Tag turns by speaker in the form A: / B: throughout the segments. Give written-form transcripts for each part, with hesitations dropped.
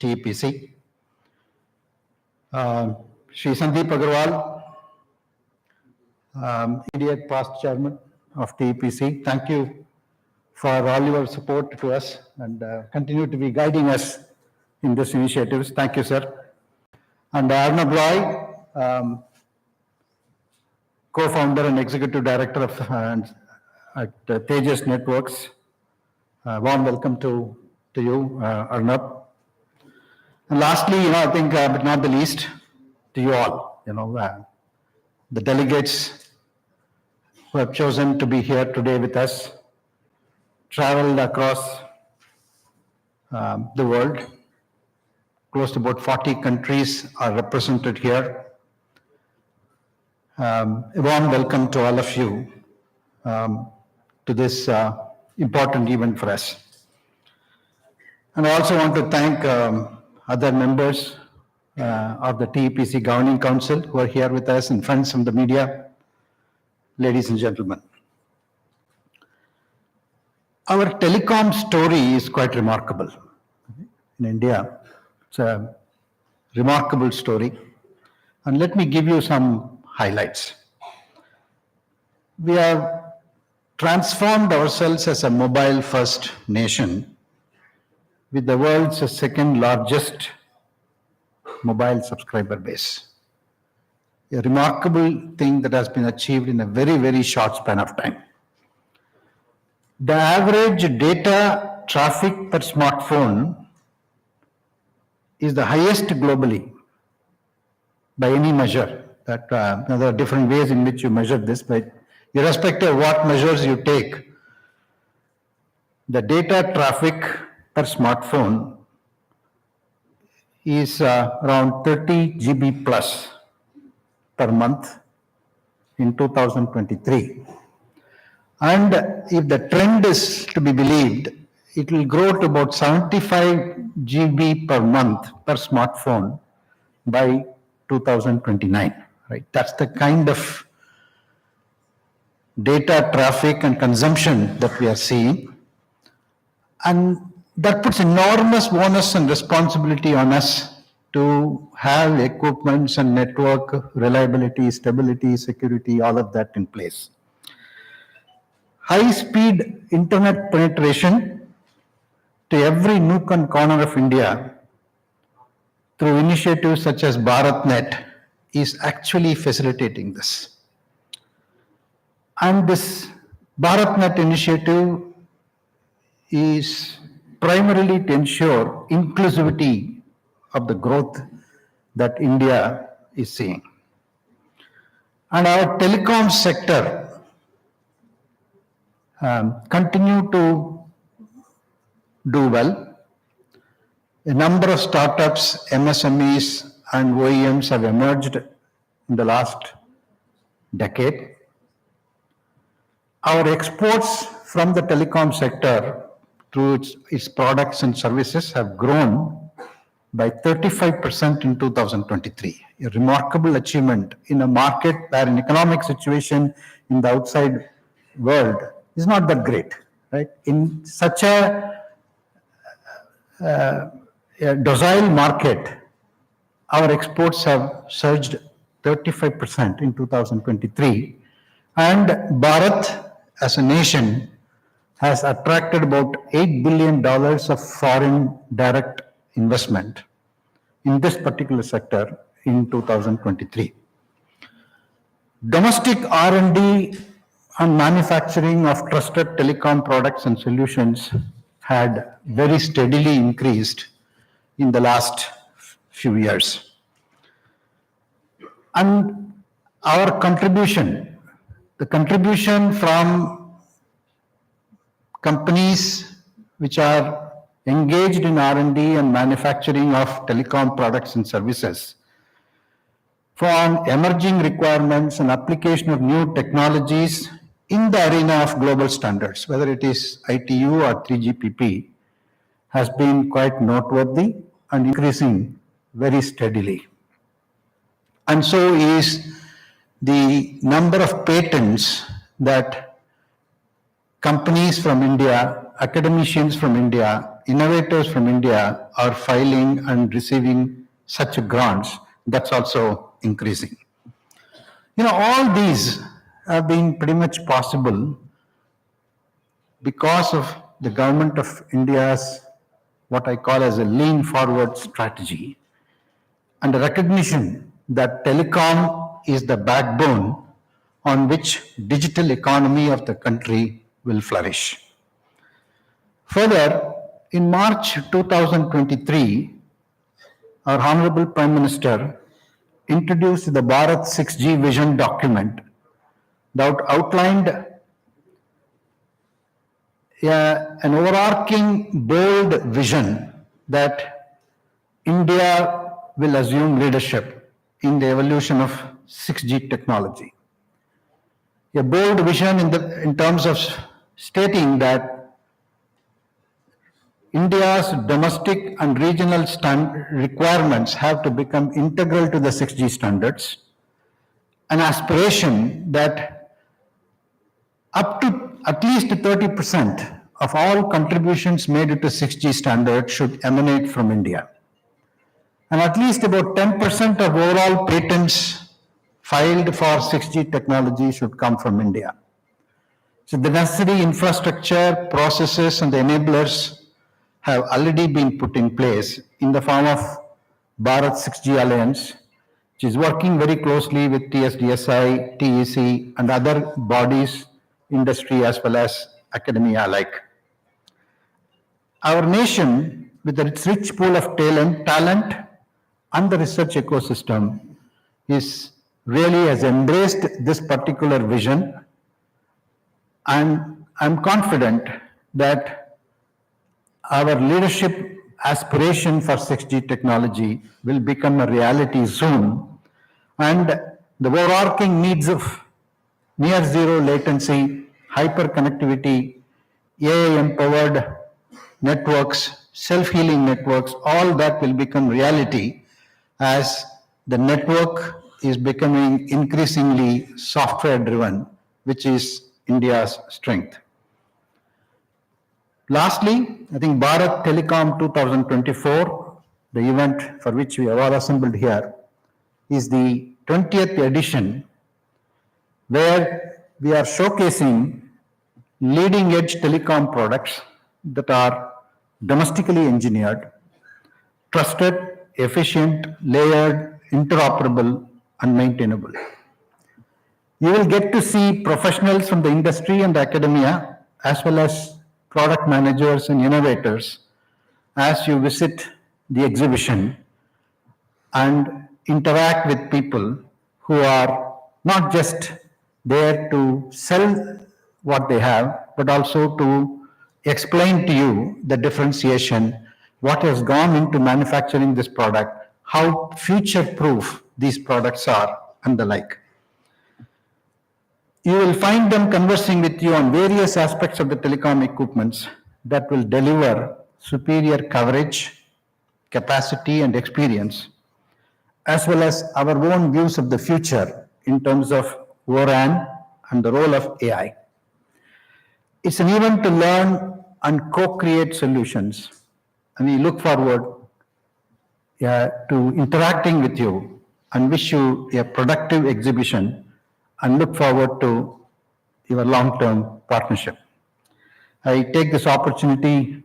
A: TPC. Shri Sandeep Agarwal, immediate past chairman of TPC. Thank you for all your support to us and continue to be guiding us in this initiatives. Thank you, sir. And Arnab Roy, co-founder and executive director of at Tejas Networks. Warm welcome to you, Arnab. And lastly, I think, but not the least, to you all, the delegates who have chosen to be here today with us, traveled across the world. Close to about 40 countries are represented here. A warm welcome to all of you to this important event for us. And I also want to thank other members of the TEPC Governing Council who are here with us and friends from the media. Ladies and gentlemen, our telecom story is quite remarkable. In India, it's a remarkable story. And let me give you some highlights. We have transformed ourselves as a mobile-first nation with the world's second largest mobile subscriber base. A remarkable thing that has been achieved in a very, very short span of time. The average data traffic per smartphone is the highest globally by any measure. That there are different ways in which you measure this, but irrespective of what measures you take, the data traffic per smartphone is around 30 GB plus per month in 2023. And if the trend is to be believed, it will grow to about 75 GB per month per smartphone by 2029. Right? That's the kind of data traffic and consumption that we are seeing. And that puts enormous onus and responsibility on us to have equipments and network reliability, stability, security, all of that in place. High-speed internet penetration to every nook and corner of India through initiatives such as BharatNet is actually facilitating this. And this BharatNet initiative is primarily to ensure inclusivity of the growth that India is seeing. And our telecom sector continue to do well. A number of startups, MSMEs, and OEMs have emerged in the last decade. Our exports from the telecom sector through its products and services have grown by 35% in 2023. A remarkable achievement in a market where an economic situation in the outside world is not that great, right? In such a docile market, our exports have surged 35% in 2023. And Bharat, as a nation, has attracted about $8 billion of foreign direct investment in this particular sector in 2023. Domestic R&D and manufacturing of trusted telecom products and solutions had very steadily increased in the last few years. And our contribution, the contribution from companies which are engaged in R&D and manufacturing of telecom products and services for emerging requirements and application of new technologies in the arena of global standards, whether it is ITU or 3GPP, has been quite noteworthy and increasing very steadily. And so is the number of patents that companies from India, academicians from India innovators from India are filing and receiving such grants, that's also increasing. All these have been pretty much possible because of the government of India's what I call as a lean forward strategy and the recognition that telecom is the backbone on which digital economy of the country will flourish. Further, in March 2023, our Honorable Prime Minister introduced the Bharat 6G vision document that outlined an overarching bold vision that India will assume leadership in the evolution of 6G technology. A bold vision in terms of stating that India's domestic and regional requirements have to become integral to the 6G standards, an aspiration that up to at least 30% of all contributions made to 6G standards should emanate from India. And at least about 10% of overall patents filed for 6G technology should come from India. So the necessary infrastructure, processes, and the enablers have already been put in place in the form of Bharat 6G Alliance, which is working very closely with TSDSI, TEC, and other bodies, industry as well as academia alike. Our nation, with its rich pool of talent and the research ecosystem, really has embraced this particular vision, and I'm confident that our leadership aspiration for 6G technology will become a reality soon, and the overarching needs of near zero latency, hyper connectivity, AI-empowered networks, self-healing networks, all that will become reality as the network is becoming increasingly software-driven, which is India's strength. Lastly, I think Bharat Telecom 2024, the event for which we are all assembled here, is the 20th edition where we are showcasing leading edge telecom products that are domestically engineered, trusted, efficient, layered, interoperable, and maintainable. You will get to see professionals from the industry and academia, as well as product managers and innovators, as you visit the exhibition and interact with people who are not just there to sell what they have, but also to explain to you the differentiation, what has gone into manufacturing this product, how future-proof these products are, and the like. You will find them conversing with you on various aspects of the telecom equipments that will deliver superior coverage, capacity, and experience, as well as our own views of the future in terms of ORAN and the role of AI. It's an event to learn and co-create solutions, and we look forward to interacting with you and wish you a productive exhibition and look forward to your long-term partnership. I take this opportunity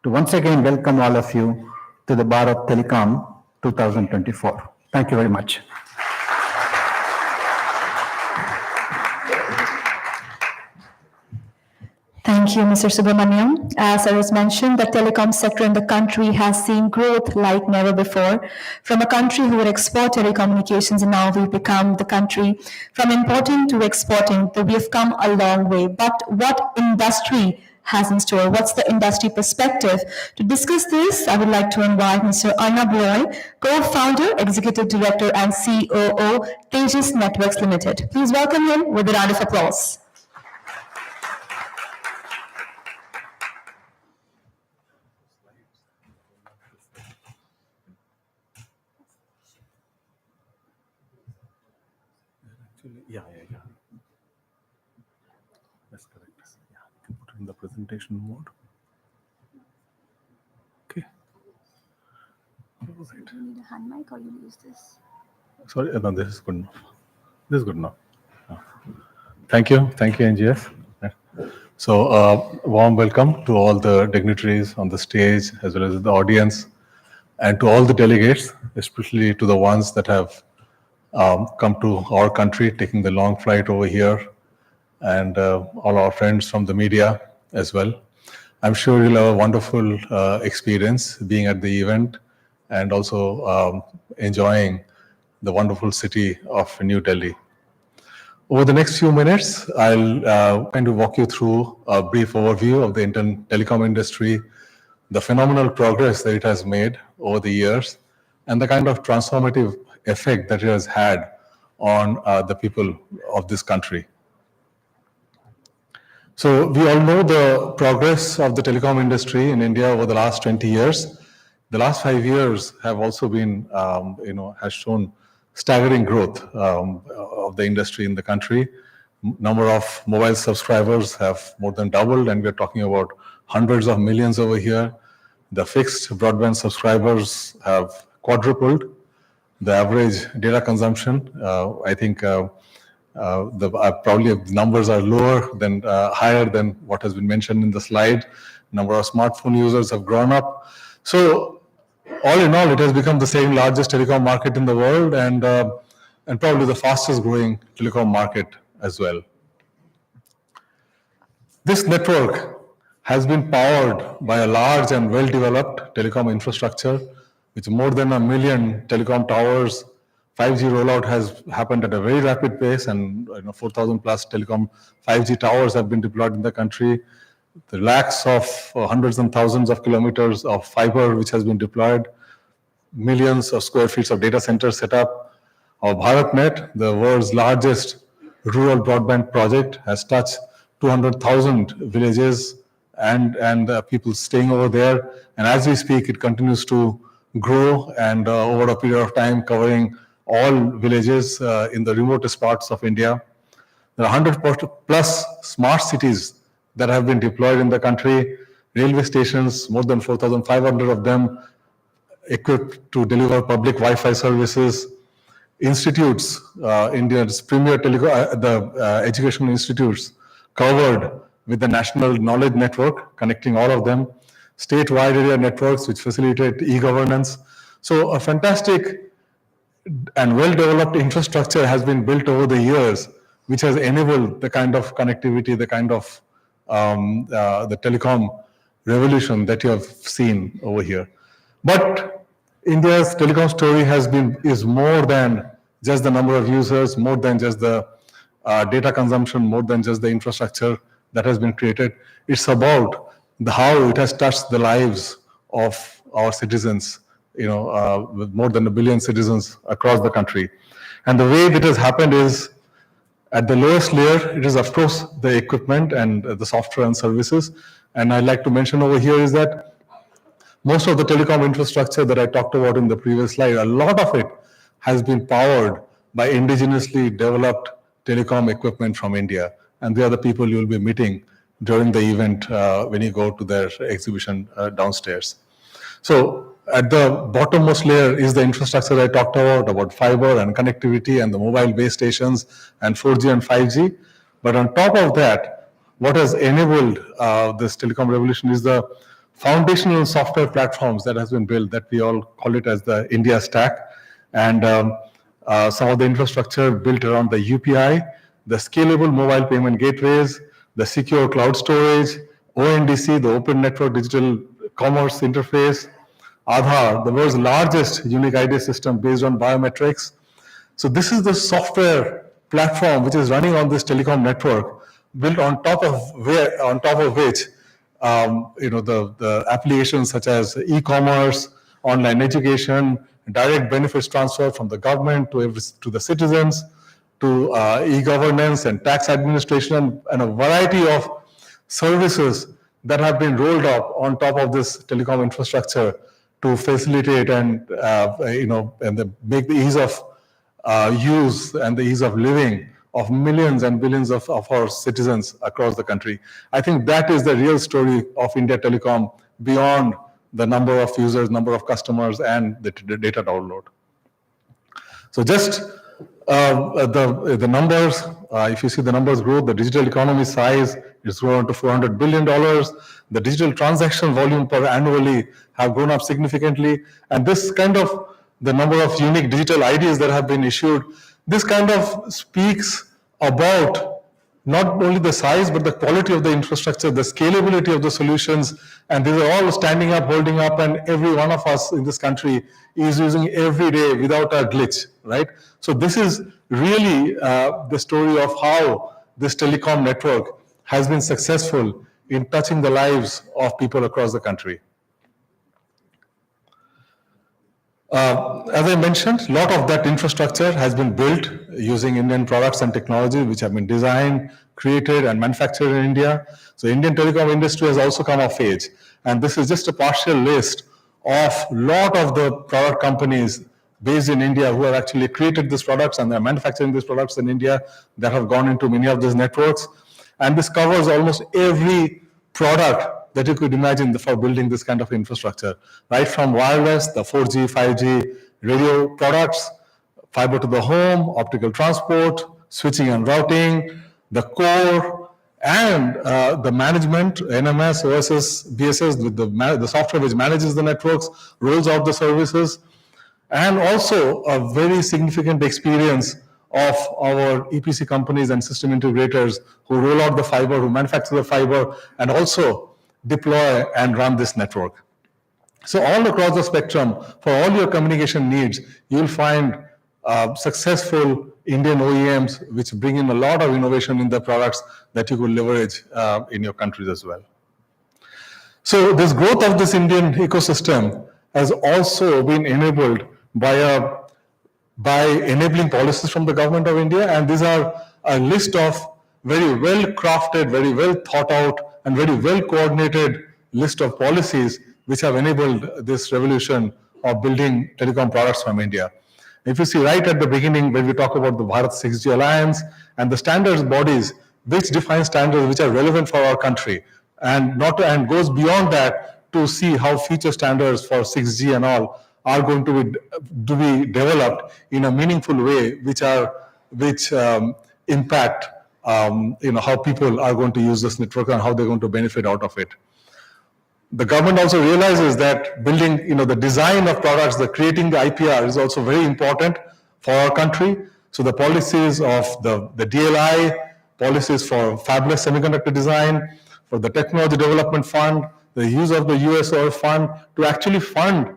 A: to once again welcome all of you to the Bharat Telecom 2024. Thank you very much.
B: Thank you, Mr. Subramaniam. As I was mentioned, the telecom sector in the country has seen growth like never before. From a country who would export telecommunications, and now we've become the country from importing to exporting. So we have come a long way. But what industry has in store? What's the industry perspective? To discuss this, I would like to invite Mr. Arnab Roy, co-founder, executive director, and COO, Tejas Networks Limited. Please welcome him with a round of applause.
C: Yeah. That's correct. Yeah, you can put it in the presentation mode.
B: Do you need a hand mic or you use this?
C: Sorry, no, this is good enough. This is good enough. Thank you, NGS. So, warm welcome to all the dignitaries on the stage, as well as the audience, and to all the delegates, especially to the ones that have come to our country, taking the long flight over here, and all our friends from the media as well. I'm sure you'll have a wonderful experience being at the event and also enjoying the wonderful city of New Delhi. Over the next few minutes, I'll kind of walk you through a brief overview of the Indian telecom industry, the phenomenal progress that it has made over the years, and the kind of transformative effect that it has had on the people of this country. So we all know the progress of the telecom industry in India over the last 20 years. The last 5 years have also been, has shown staggering growth of the industry in the country. Number of mobile subscribers have more than doubled, and we're talking about hundreds of millions over here. The fixed broadband subscribers have quadrupled. The average data consumption, I think probably the numbers are lower than higher than what has been mentioned in the slide. Number of smartphone users have grown up. So all in all, it has become the second largest telecom market in the world, and probably the fastest growing telecom market as well. This network has been powered by a large and well-developed telecom infrastructure with more than 1 million telecom towers. 5G rollout has happened at a very rapid pace, and 4,000 plus telecom 5G towers have been deployed in the country. The lakhs of hundreds and thousands of kilometers of fiber which has been deployed, millions of square feet of data centers set up. Our BharatNet, the world's largest rural broadband project, has touched 200,000 villages and people staying over there. And as we speak, it continues to grow, and over a period of time covering all villages in the remotest parts of India. There are 100 plus smart cities that have been deployed in the country, railway stations, more than 4,500 of them equipped to deliver public Wi-Fi services, institutes, India's premier educational institutes covered with the National Knowledge Network, connecting all of them, statewide area networks which facilitate e-governance. So a fantastic and well-developed infrastructure has been built over the years, which has enabled the kind of connectivity, the kind of the telecom revolution that you have seen over here. But India's telecom story is more than just the number of users, more than just the data consumption, more than just the infrastructure that has been created. It's about how it has touched the lives of our citizens, with more than 1 billion citizens across the country. And the way that has happened is, at the lowest layer, it is of course the equipment and the software and services. And I'd like to mention over here is that most of the telecom infrastructure that I talked about in the previous slide, a lot of it has been powered by indigenously developed telecom equipment from India. And they are the people you will be meeting during the event when you go to their exhibition downstairs. So at the bottommost layer is the infrastructure I talked about fiber and connectivity and the mobile base stations and 4G and 5G. But on top of that, what has enabled this telecom revolution is the foundational software platforms that has been built, that we all call it as the India stack. And some of the infrastructure built around the UPI, the scalable mobile payment gateways, the secure cloud storage, ONDC, the Open Network Digital Commerce Interface, Aadhaar, the world's largest unique ID system based on biometrics. So this is the software platform which is running on this telecom network, built on top of which the applications such as e-commerce, online education, direct benefits transfer from the government to the citizens, to e-governance and tax administration, and a variety of services that have been rolled up on top of this telecom infrastructure to facilitate and make the ease of use and the ease of living of millions and billions of our citizens across the country. I think that is the real story of India Telecom, beyond the number of users, number of customers, and the data download. So just the numbers, if you see the numbers grow, the digital economy size is grown to $400 billion. The digital transaction volume per annually have grown up significantly. And this kind of, the number of unique digital IDs that have been issued, this kind of speaks about not only the size, but the quality of the infrastructure, the scalability of the solutions, and these are all standing up, holding up, and every one of us in this country is using every day without a glitch, right? So this is really the story of how this telecom network has been successful in touching the lives of people across the country. As I mentioned, a lot of that infrastructure has been built using Indian products and technology which have been designed, created, and manufactured in India. So Indian telecom industry has also come of age. And this is just a partial list of a lot of the product companies based in India who have actually created these products and they're manufacturing these products in India that have gone into many of these networks. And this covers almost every product that you could imagine for building this kind of infrastructure, right from wireless, the 4G, 5G radio products, fiber to the home, optical transport, switching and routing, the core, and the management, NMS, OSS, BSS, with the software which manages the networks, rolls out the services, and also a very significant experience of our EPC companies and system integrators who roll out the fiber, who manufacture the fiber, and also deploy and run this network. So all across the spectrum, for all your communication needs, you'll find successful Indian OEMs which bring in a lot of innovation in the products that you could leverage in your countries as well. So this growth of this Indian ecosystem has also been enabled by enabling policies from the government of India, and these are a list of very well crafted, very well thought out, and very well coordinated list of policies which have enabled this revolution of building telecom products from India. If you see right at the beginning when we talk about the Bharat 6G Alliance and the standards bodies which define standards which are relevant for our country, and goes beyond that to see how future standards for 6G and all are going to be developed in a meaningful way, which impact how people are going to use this network and how they're going to benefit out of it. The government also realizes that building, the design of products, creating the IPR is also very important for our country. So the policies of the DLI, policies for fabless semiconductor design, for the Technology Development Fund, the use of the USOR fund to actually fund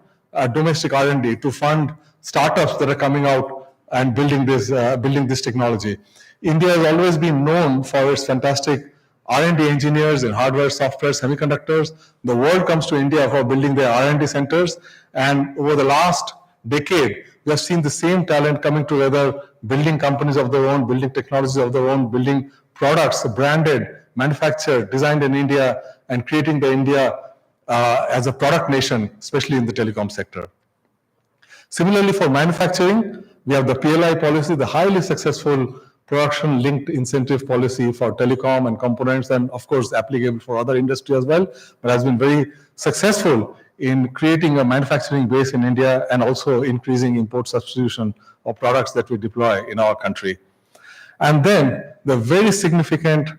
C: domestic R&D, to fund startups that are coming out and building this technology. India has always been known for its fantastic R&D engineers in hardware, software, semiconductors. The world comes to India for building their R&D centers, and over the last decade, we have seen the same talent coming together, building companies of their own, building technologies of their own, building products branded, manufactured, designed in India, and creating the India as a product nation, especially in the telecom sector. Similarly, for manufacturing, we have the PLI policy, the highly successful production-linked incentive policy for telecom and components, and of course applicable for other industry as well, but has been very successful in creating a manufacturing base in India and also increasing import substitution of products that we deploy in our country. And then the very significant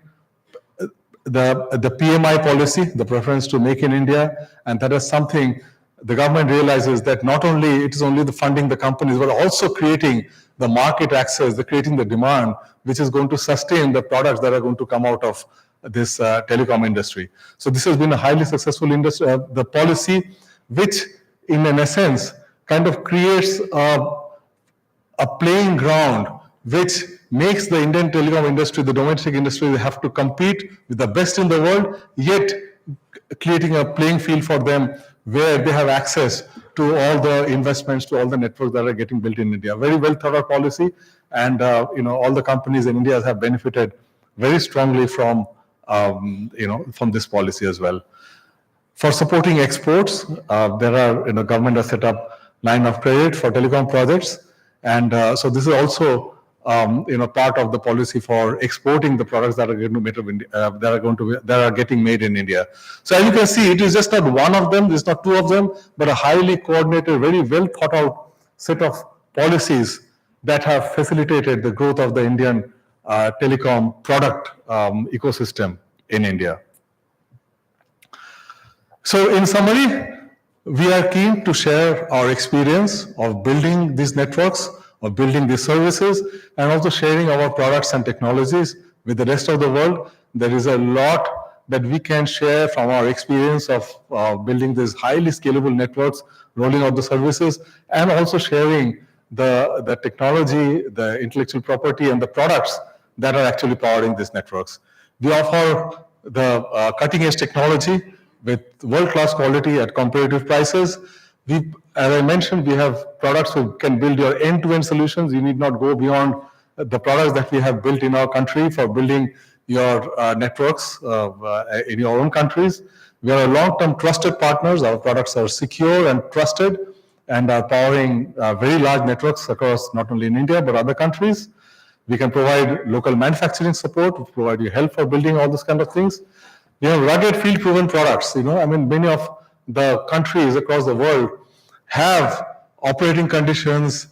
C: the PMI policy, the preference to make in India, and that is something the government realizes that not only it is only the funding the companies, but also creating the market access, creating the demand, which is going to sustain the products that are going to come out of this telecom industry. So this has been a highly successful industry, the policy, which in an essence kind of creates a playing ground which makes the Indian telecom industry, the domestic industry, they have to compete with the best in the world, yet creating a playing field for them where they have access to all the investments, to all the networks that are getting built in India. Very well thought out policy, and all the companies in India have benefited very strongly from from this policy as well. For supporting exports, there are government has set up line of credit for telecom projects, and so this is also part of the policy for exporting the products that are going to made of India, that are getting made in India. So as you can see, it is just not one of them, it's not two of them, but a highly coordinated, very well thought out set of policies that have facilitated the growth of the Indian telecom product ecosystem in India. So in summary, we are keen to share our experience of building these networks, of building these services, and also sharing our products and technologies with the rest of the world. There is a lot that we can share from our experience of building these highly scalable networks, rolling out the services, and also sharing the technology, the intellectual property, and the products that are actually powering these networks. We offer the cutting-edge technology with world-class quality at competitive prices. As I mentioned, we have products who can build your end-to-end solutions. You need not go beyond the products that we have built in our country for building your networks in your own countries. We are long-term trusted partners. Our products are secure and trusted and are powering very large networks across not only in India but other countries. We can provide local manufacturing support, provide you help for building all those kind of things. We have rugged field-proven products. Many of the countries across the world have operating conditions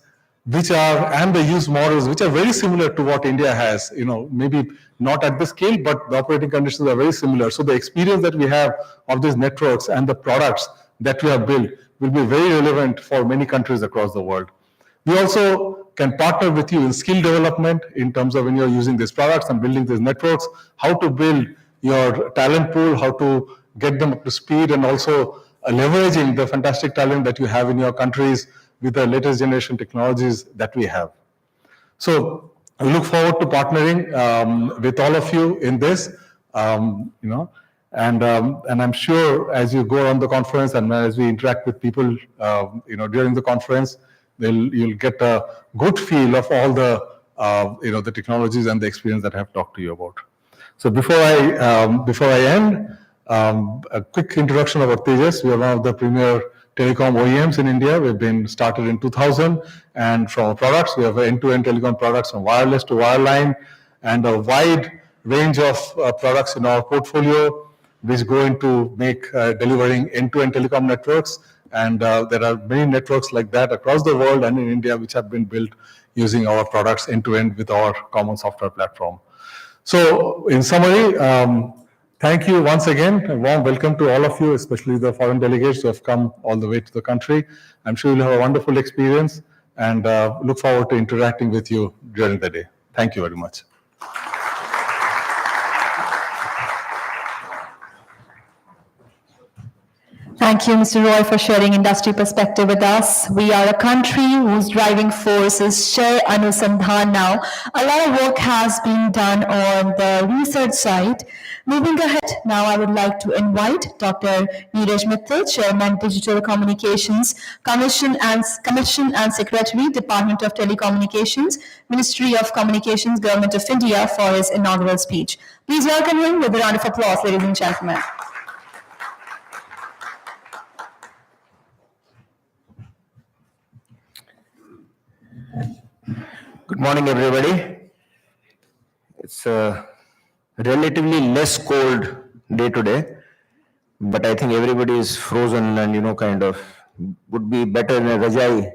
C: and the use models which are very similar to what India has. Maybe not at the scale, but the operating conditions are very similar. So the experience that we have of these networks and the products that we have built will be very relevant for many countries across the world. We also can partner with you in skill development in terms of when you're using these products and building these networks, how to build your talent pool, how to get them up to speed, and also leveraging the fantastic talent that you have in your countries with the latest generation technologies that we have. So I look forward to partnering with all of you in this, and I'm sure as you go around the conference and as we interact with people, during the conference, you'll get a good feel of all the, the technologies and the experience that I have talked to you about. So before I end, a quick introduction about Tejas. We are one of the premier telecom OEMs in India. We've been started in 2000, and from our products, we have end-to-end telecom products from wireless to wireline, and a wide range of products in our portfolio, which go into delivering end-to-end telecom networks. And there are many networks like that across the world and in India, which have been built using our products end-to-end with our common software platform. So in summary, thank you once again. A warm welcome to all of you, especially the foreign delegates who have come all the way to the country. I'm sure you'll have a wonderful experience, and look forward to interacting with you during the day. Thank you very much.
B: Thank you, Mr. Roy, for sharing industry perspective with us. We are a country whose driving force is Share Anusandhan now. A lot of work has been done on the research side. Moving ahead, now I would like to invite Dr. Neeraj Mittal, Chairman, Digital Communications, Commission and Secretary, Department of Telecommunications, Ministry of Communications, Government of India, for his inaugural speech. Please welcome him with a round of applause, ladies and gentlemen.
D: Good morning, everybody. It's a relatively less cold day today, but I think everybody is frozen and, kind of would be better in a rajai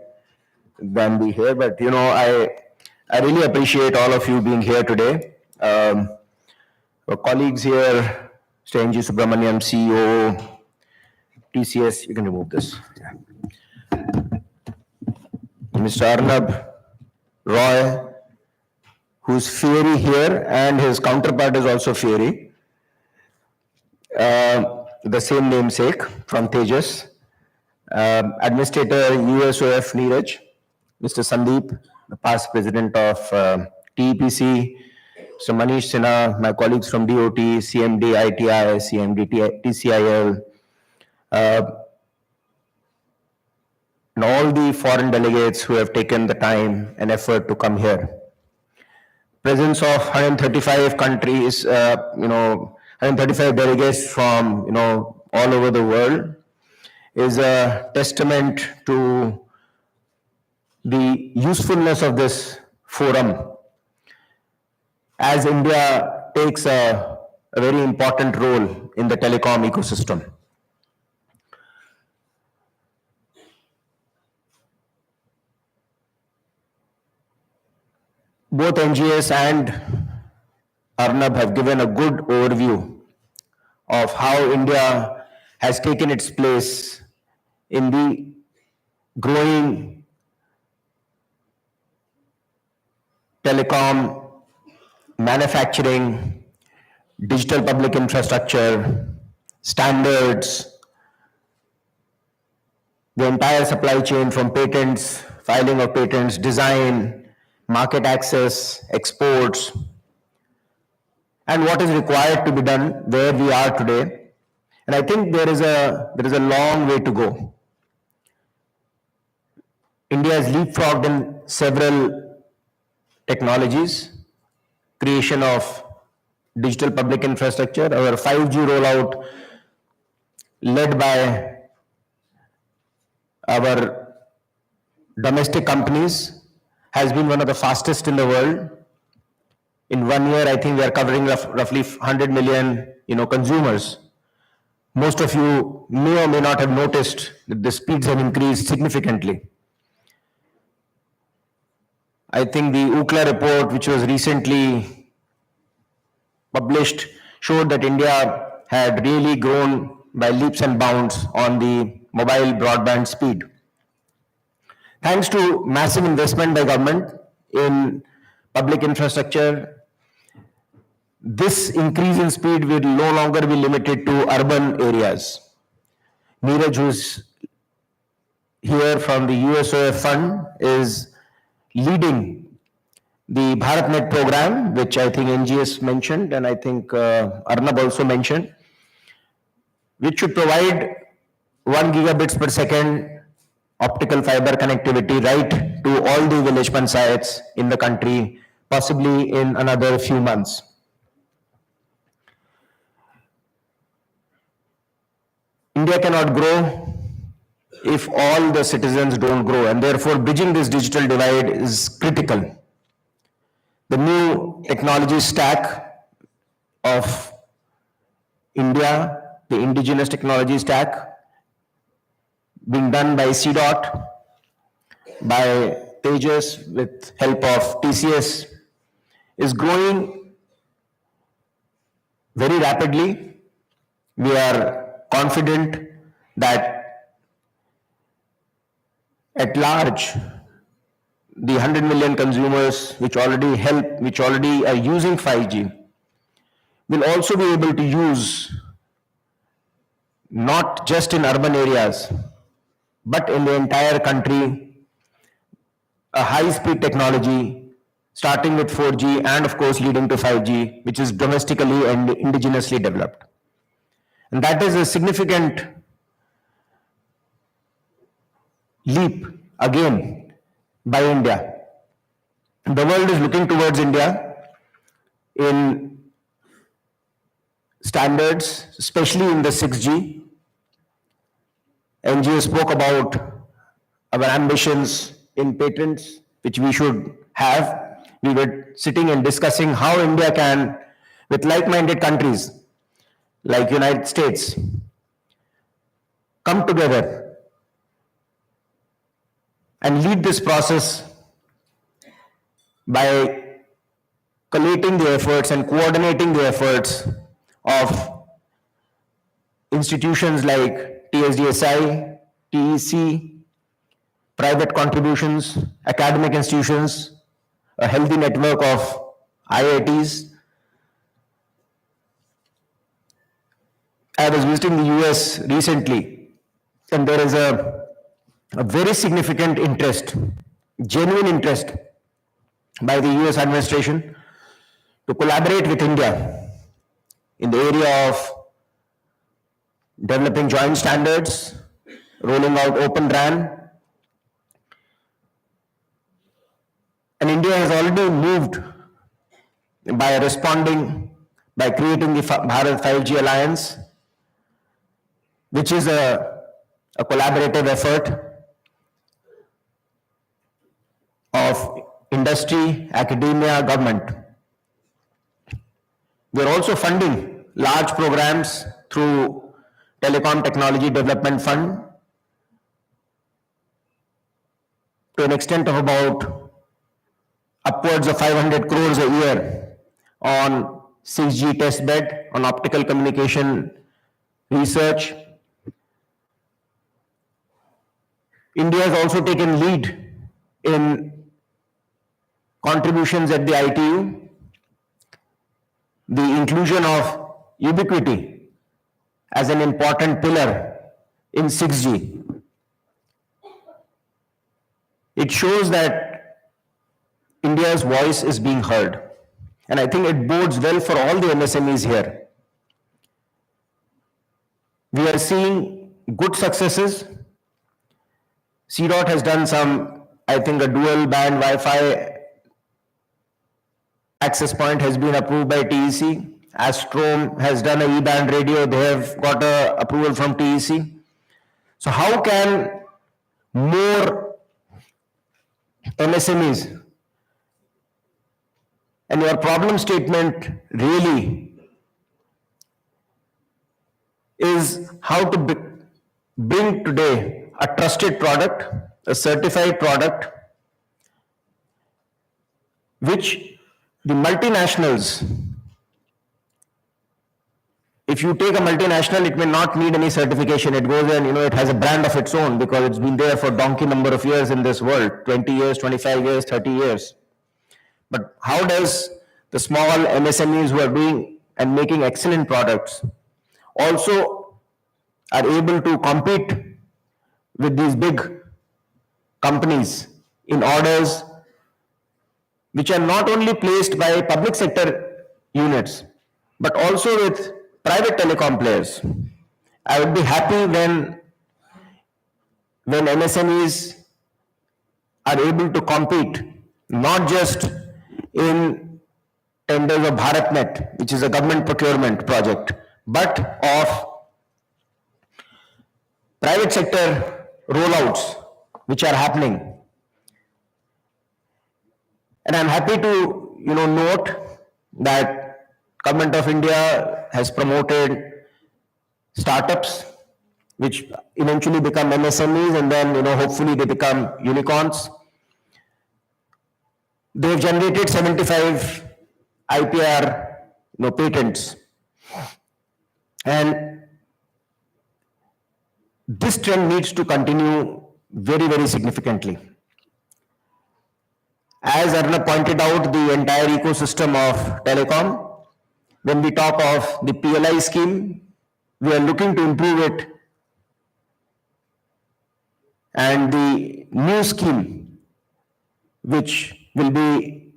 D: than be here. But, I really appreciate all of you being here today. Our colleagues here, Mr. N.G. Subramaniam, CEO, TCS, you can remove this. Yeah. Mr. Arnab Roy, who's fiery here, and his counterpart is also fiery. The same namesake from Tejas. Administrator USOF Neeraj, Mr. Sandeep, the past president of TEPC, Mr. Manish Sinha, my colleagues from DOT, CMD, ITI, CMD, TCIL, and all the foreign delegates who have taken the time and effort to come here. Presence of 135 countries, 135 delegates from, all over the world is a testament to the usefulness of this forum as India takes a very important role in the telecom ecosystem. Both NGS and Arnab have given a good overview of how India has taken its place in the growing telecom, manufacturing, digital public infrastructure, standards, the entire supply chain from patents, filing of patents, design, market access, exports, and what is required to be done where we are today. And I think there is a long way to go. India has leapfrogged in several technologies, creation of digital public infrastructure, our 5G rollout led by our domestic companies has been one of the fastest in the world. In 1 year, I think we are covering roughly 100 million, consumers. Most of you may or may not have noticed that the speeds have increased significantly. I think the UCLA report, which was recently published, showed that India had really grown by leaps and bounds on the mobile broadband speed. Thanks to massive investment by government in public infrastructure, this increase in speed will no longer be limited to urban areas. Neeraj, who's here from the USOF fund, is leading the BharatNet program, which I think NGS mentioned, and I think Arnab also mentioned, which should provide 1 gigabits per second optical fiber connectivity right to all the village panchayats in the country, possibly in another few months. India cannot grow if all the citizens don't grow, and therefore bridging this digital divide is critical. The new technology stack of India, the indigenous technology stack, being done by CDOT, by Tejas with help of TCS, is growing very rapidly. We are confident that at large, the 100 million consumers which already are using 5G will also be able to use, not just in urban areas, but in the entire country, a high-speed technology, starting with 4G and of course leading to 5G, which is domestically and indigenously developed. And that is a significant leap again by India. The world is looking towards India in standards, especially in the 6G. NGO spoke about our ambitions in patents, which we should have. We were sitting and discussing how India can, with like-minded countries like United States, come together and lead this process by collating the efforts and coordinating the efforts of institutions like TSDSI, TEC, private contributions, academic institutions, a healthy network of IITs. I was visiting the US recently, and there is a very significant interest, genuine interest by the US administration to collaborate with India in the area of developing joint standards, rolling out Open RAN. And India has already moved by responding, by creating the Bharat 5G Alliance, which is a collaborative effort of industry, academia, government. We are also funding large programs through Telecom Technology Development Fund to an extent of about upwards of 500 crores a year on 6G test bed, on optical communication research. India has also taken lead in contributions at the ITU, the inclusion of ubiquity as an important pillar in 6G. It shows that India's voice is being heard. And I think it bodes well for all the MSMEs here. We are seeing good successes. CDOT has done some, I think a dual band Wi-Fi access point has been approved by TEC. Astrom has done a E-band radio. They have got a approval from TEC. So how can more MSMEs, and your problem statement really is how to bring today a trusted product, a certified product, which the multinationals, if you take a multinational, it may not need any certification. It goes and, it has a brand of its own because it's been there for donkey number of years in this world, 20 years, 25 years, 30 years. But how does the small MSMEs who are doing and making excellent products also are able to compete with these big companies in orders which are not only placed by public sector units, but also with private telecom players? I would be happy when MSMEs are able to compete, not just in tenders of BharatNet, which is a government procurement project, but of private sector rollouts which are happening. And I'm happy to, note that Government of India has promoted startups which eventually become MSMEs and then, hopefully they become unicorns. They've generated 75 IPR, patents. And this trend needs to continue very, very significantly. As Arnab pointed out, the entire ecosystem of telecom, when we talk of the PLI scheme, we are looking to improve it. And the new scheme, which will be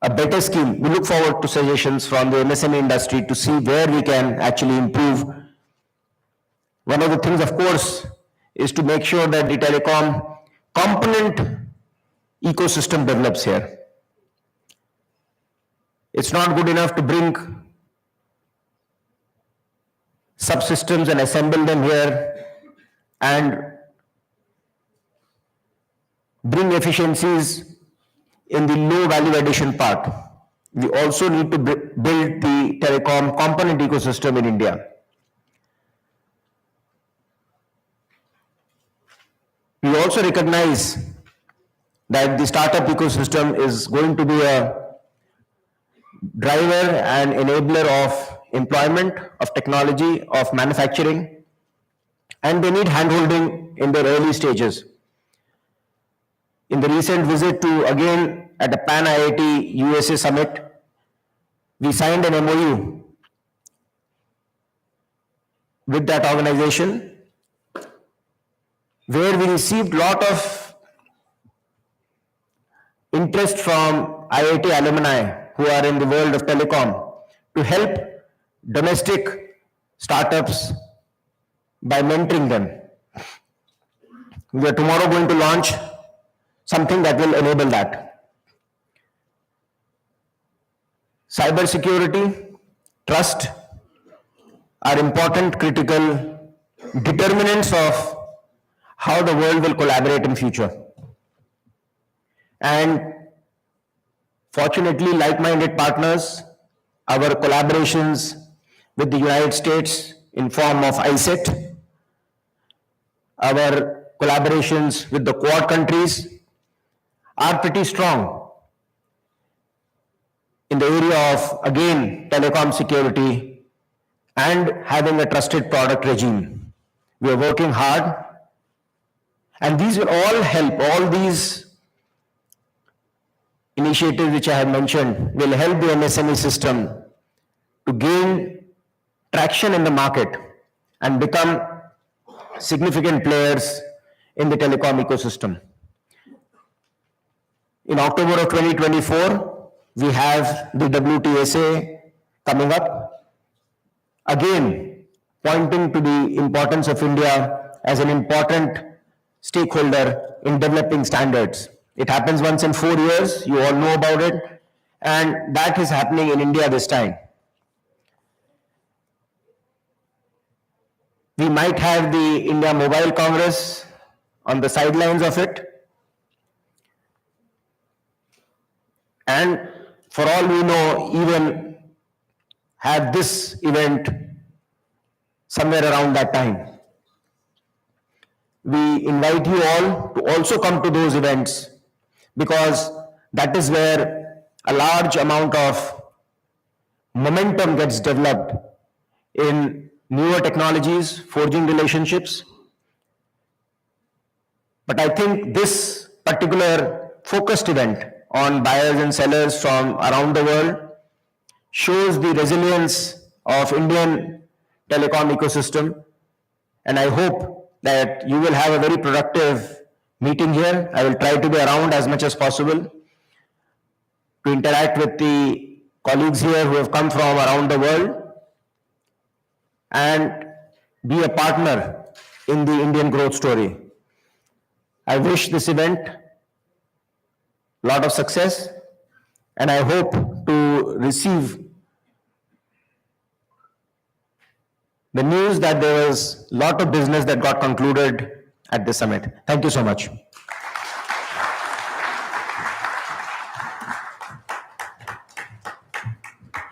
D: a better scheme, we look forward to suggestions from the MSME industry to see where we can actually improve. One of the things, of course, is to make sure that the telecom component ecosystem develops here. It's not good enough to bring subsystems and assemble them here and bring efficiencies in the low value addition part. We also need to build the telecom component ecosystem in India. We also recognize that the startup ecosystem is going to be a driver and enabler of employment, of technology, of manufacturing, and they need handholding in their early stages. In the recent visit to, again, at a Pan IIT USA Summit, we signed an MOU with that organization where we received a lot of interest from IIT alumni who are in the world of telecom to help domestic startups by mentoring them. We are tomorrow going to launch something that will enable that. Cybersecurity, trust are important, critical determinants of how the world will collaborate in future. And fortunately, like-minded partners our collaborations with the United States in form of ISET, our collaborations with the Quad countries are pretty strong in the area of, again, telecom security and having a trusted product regime. We are working hard, and these will all help, all these initiatives which I have mentioned will help the MSME system to gain traction in the market and become significant players in the telecom ecosystem. In October of 2024, we have the WTSA coming up. Again, pointing to the importance of India as an important stakeholder in developing standards. It happens once in 4 years, you all know about it, and that is happening in India this time. We might have the India Mobile Congress on the sidelines of it. And for all we know, even have this event somewhere around that time. We invite you all to also come to those events, because that is where a large amount of momentum gets developed in newer technologies, forging relationships. But I think this particular focused event on buyers and sellers from around the world shows the resilience of Indian telecom ecosystem, and I hope that you will have a very productive meeting here. I will try to be around as much as possible to interact with the colleagues here who have come from around the world and be a partner in the Indian growth story. I wish this event a lot of success, and I hope to receive the news that there was a lot of business that got concluded at this summit. Thank you so much.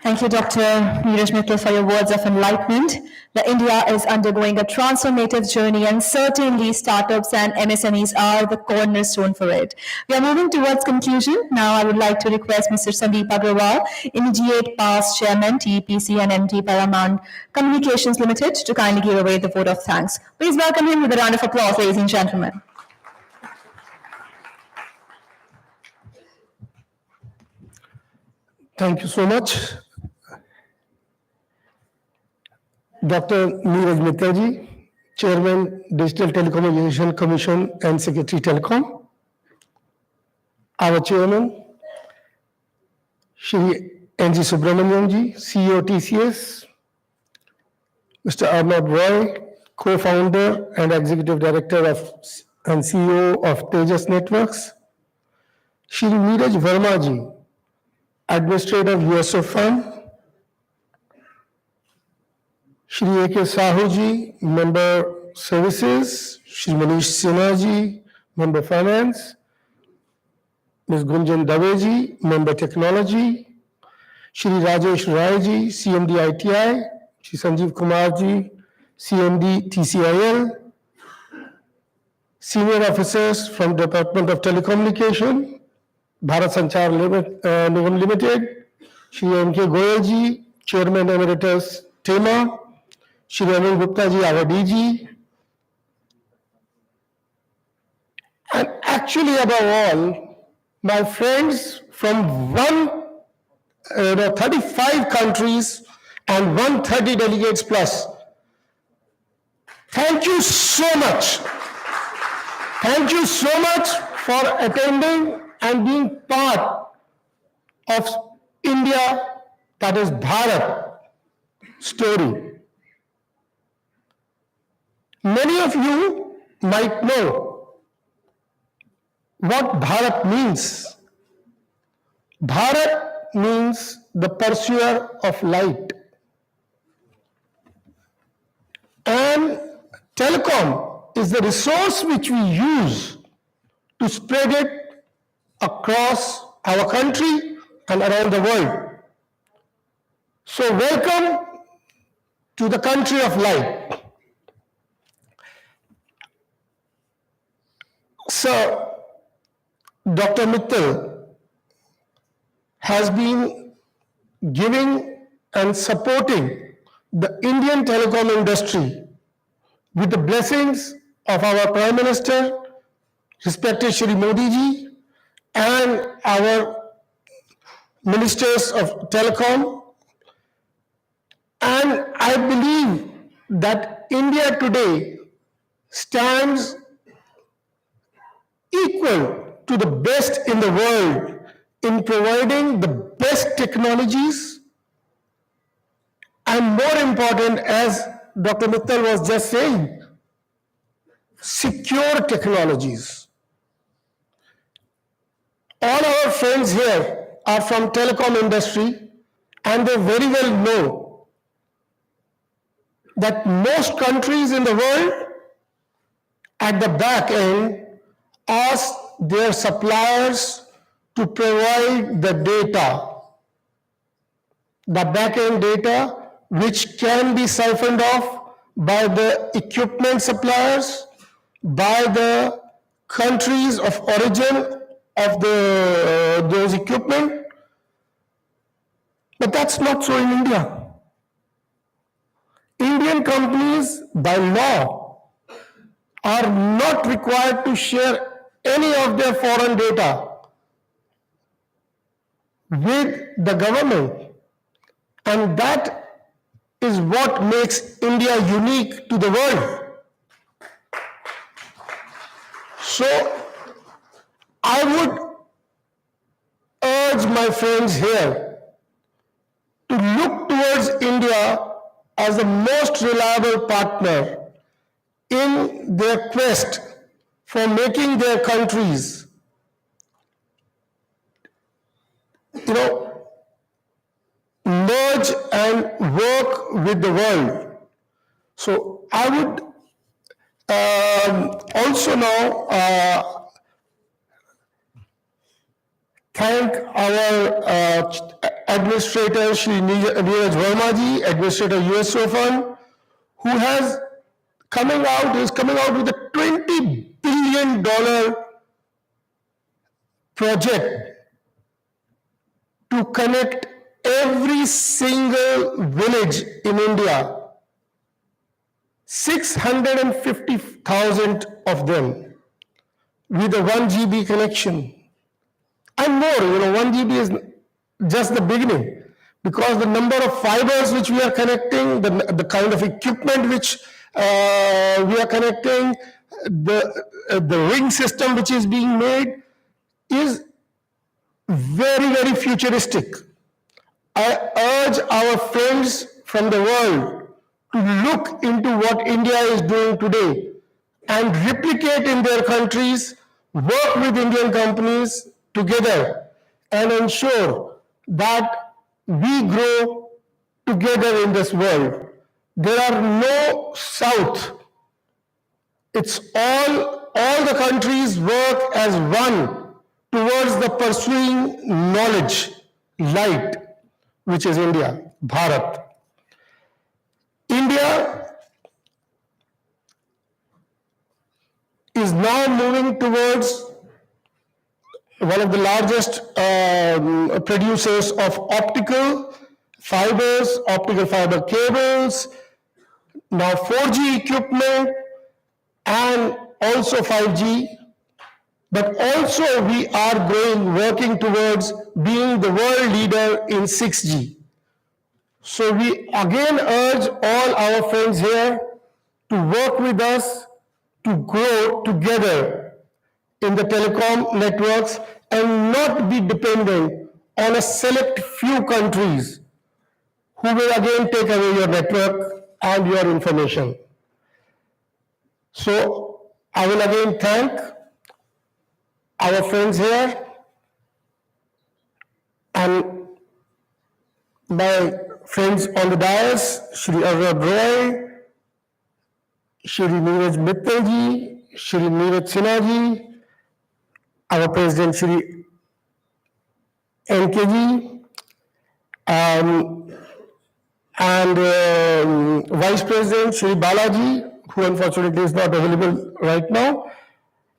B: Thank you, Dr. Neeraj Mittal, for your words of enlightenment. The India is undergoing a transformative journey, and certainly startups and MSMEs are the cornerstone for it. We are moving towards conclusion. Now I would like to request Mr. Sandeep Agrawal, immediate past chairman, TEPC and MD Paramount Communications Limited, to kindly give away the vote of thanks. Please welcome him with a round of applause, ladies and gentlemen.
E: Thank you so much. Dr. Neeraj Mittal ji, Chairman, Digital Telecommunication Commission and Secretary Telecom. Our Chairman, Shri N.G. Subramaniam ji, CEO TCS. Mr. Arnab Roy, Co-founder and Executive Director and CEO of Tejas Networks. Shri Neeraj Verma ji, Administrator of USO Fund. Shri A.K. Sahu ji, Member Services. Shri Manish Sinha ji, Member Finance. Ms. Gunjan Dave ji, Member Technology. Shri Rajesh Rai ji, CMD ITI. Shri Sanjeev Kumar ji, CMD TCIL. Senior officers from Department of Telecommunication, Bharat Sanchar Nigam Limited. Shri M.K. Goyal ji, Chairman Emeritus TEMA. Shri Anil Gupta ji, our DG. And actually, above all, my friends from 35 countries and 130 delegates plus. Thank you so much. Thank you so much for attending and being part of India, that is Bharat story. Many of you might know what Bharat means. Bharat means the pursuer of light. And telecom is the resource which we use to spread it across our country and around the world. So welcome to the country of light. Sir, Dr. Mittal has been giving and supporting the Indian telecom industry with the blessings of our Prime Minister, respected Shri Modi ji, and our ministers of telecom. And I believe that India today stands equal to the best in the world in providing the best technologies, and more important, as Dr. Mittal was just saying, secure technologies. All our friends here are from telecom industry, and they very well know that most countries in the world at the back end ask their suppliers to provide the data, the back end data, which can be siphoned off by the equipment suppliers, by the countries of origin of those equipment. But that's not so in India. Indian companies, by law, are not required to share any of their foreign data with the government. And that is what makes India unique to the world. So I would urge my friends here to look towards India as the most reliable partner in their quest for making their countries, merge and work with the world. So I would also now thank our administrator, Shri Neeraj Verma ji, administrator USO Fund, who is coming out with a $20 billion project to connect every single village in India, 650,000 of them, with a 1 GB connection. And more, 1 GB is just the beginning, because the number of fibers which we are connecting, the kind of equipment which we are connecting, the ring system which is being made is very, very futuristic. I urge our friends from the world to look into what India is doing today and replicate in their countries, work with Indian companies together, and ensure that we grow together in this world. There are no South. It's all the countries work as one towards the pursuing knowledge, light, which is India, Bharat. India is now moving towards one of the largest producers of optical fibers, optical fiber cables, now 4G equipment, and also 5G. But also we are working towards being the world leader in 6G. So we again urge all our friends here to work with us to grow together in the telecom networks and not be dependent on a select few countries who will again take away your network and your information. So I will again thank our friends here and my friends on the dais, Shri Arnab Roy, Shri Neeraj Mittal ji, Shri Neeraj Sinha ji, our President Shri NK ji, and Vice President Shri Balaji, who unfortunately is not available right now,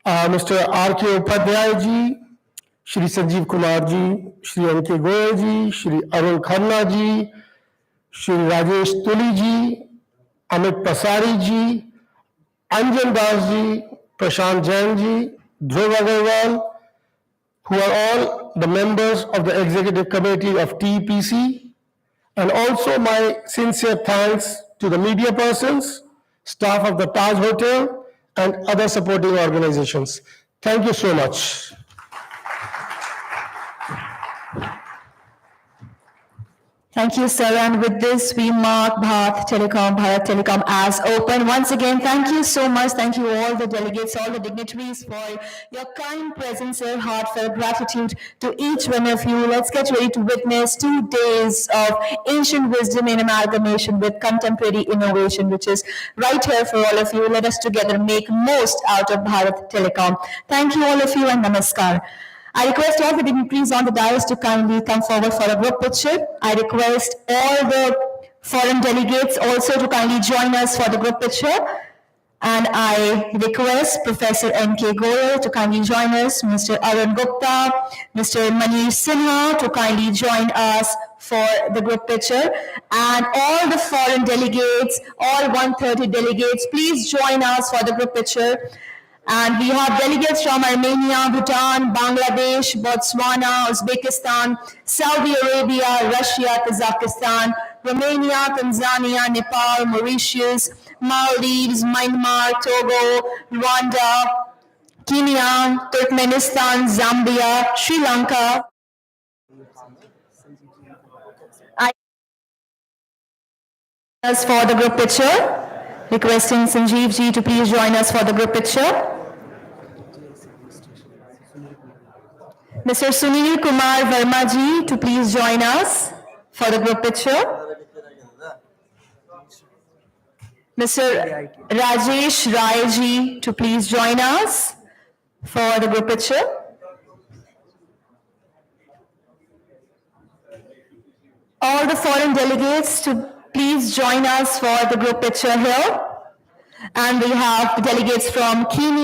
E: Mr. R.K. Upadhyay ji, Shri Sanjeev Kumar ji, Shri N.K. Goyal ji, Shri Arun Khanna ji, Shri Rajesh Tuli ji, Amit Pasari ji, Anjan Das ji, Prashant Jain ji, Dhruv Agarwal, who are all the members of the Executive Committee of TEPC, and also my sincere thanks to the media persons, staff of the Taj Hotel, and other supporting organizations. Thank you so much.
B: Thank you, sir. And with this, we mark Bharat Telecom as open. Once again, thank you so much. Thank you all the delegates, all the dignitaries for your kind presence, sir. Heartfelt gratitude to each one of you. Let's get ready to witness 2 days of ancient wisdom in amalgamation with contemporary innovation, which is right here for all of you. Let us together make most out of Bharat Telecom. Thank you all of you and namaskar. I request all the dignitaries on the dais to kindly come forward for a group picture. I request all the foreign delegates also to kindly join us for the group picture. And I request Professor N.K. Goyal to kindly join us, Mr. Arun Gupta, Mr. Manish Sinha to kindly join us for the group picture. And all the foreign delegates, all 130 delegates, please join us for the group picture. And we have delegates from Armenia, Bhutan, Bangladesh, Botswana, Uzbekistan, Saudi Arabia, Russia, Kazakhstan, Romania, Tanzania, Nepal, Mauritius, Maldives, Myanmar, Togo, Rwanda, Kenya, Turkmenistan, Zambia, Sri Lanka. Us for the group picture. Requesting Sanjeev ji to please join us for the group picture. Mr. Sunil Kumar Verma ji to please join us for the group picture. Mr. Rajesh Rai ji to please join us for the group picture. All the foreign delegates to please join us for the group picture here. And we have delegates from Kenya.